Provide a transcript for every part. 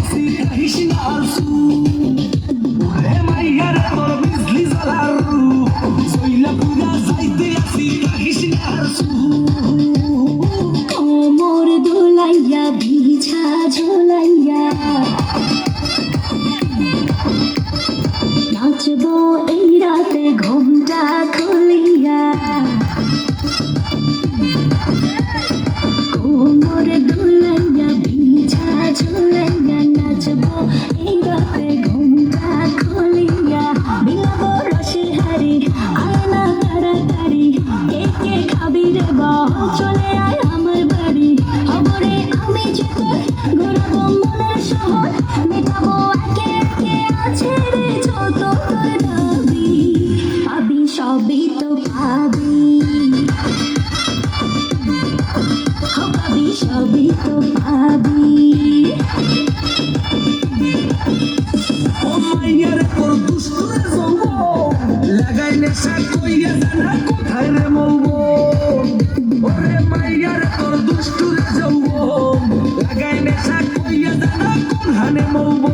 আসি কাহিস না আর ওরে মাইয়ার তোর বিজলি জ্বালার জইলা পুরা যাইতে আসি কাহিস না আর কোমর দোলাইয়া বিছা ঝোলাইয়া নাচবো এই রাতে ঘুমটা খুলিয়া কোমর দোলাইয়া বিছা ঝোলাইয়া নাচবো এই রাতে ঘুমটা খুলিয়া বিলাবো রসের হাড়ি আয়না তাড়াতাড়ি কে কে খাবি রে বল চলে আয় আমার বাড়ি খবরে আমি যেতে ঘুরাবো মনের শহর মেটাবো একে একে আছে রে যত তোর দাবি পাবি সবই তো পাবি পাবি সবই তো পাবি ও মাইয়ার তোর দুষ্টুরে জঙ্গ লাগাই নেশা কইয়া জানা কোথায় রে মৌবো ওরে মাইয়ার তোর দুষ্টুরে জঙ্গ লাগাই নেশা কইয়া জানা কোন হানে মৌবো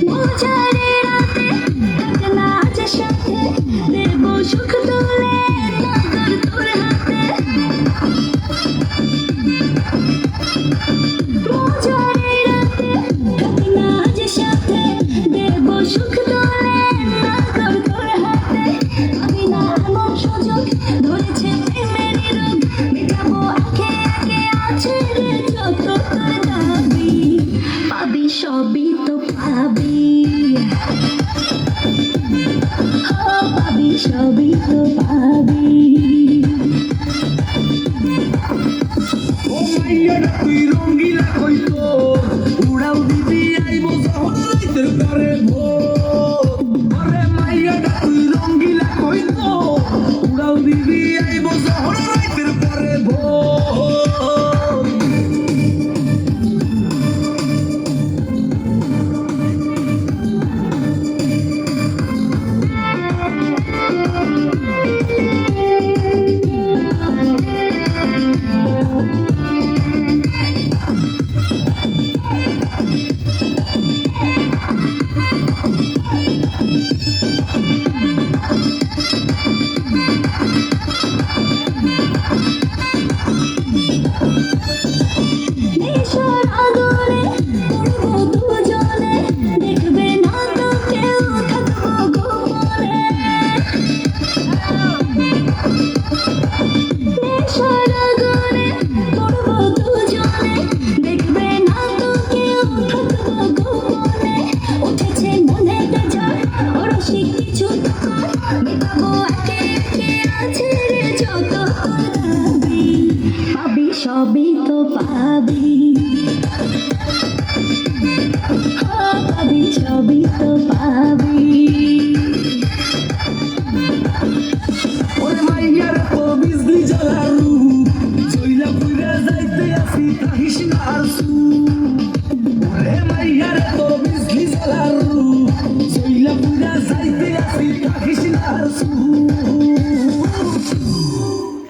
মজারে রাতে কাটনা যে সাথে দেব সুখ তোলে নগর তোর হাতে মজারে রাতে কাটনা যে সাথে দেব সুখ তোলে নগর তোর হাতে আমি না এমন সুযোগ ধরেছে প্রেমের রোগ মেটাবো একে একে আছে রে যত তোর দাবি পাবি সবই তো পাবি পাবি সবই তো পাবি ও মাইয়ার তুই রঙ্গিলা কইতো উড়াও দিবি আইব যখন রাইতের পরে ভোর ওরে মাইয়ার তুই রঙ্গিলা কইতো উড়াও দিবি আইব যখন রাইতের পরে ভোর নেশার আগুনে পড়বো দুজনে দেখবে না তো কেউ থাকবো গোপনে নেশার আগুনে পড়বো দুজনে দেখবে না তো কেউ থাকবো গোপনে উঠেছে মনে বেজার অরসিক কিছু তো কর মেটাবো একে একে আছে রে যত তোর দাবি পাবি সবই তো পাবি পাবি সবই তো পাবি ওরে মাইয়ার তো বিজলি জ্বালার জইলা পুরা যাইতে আসি কাহিস না আর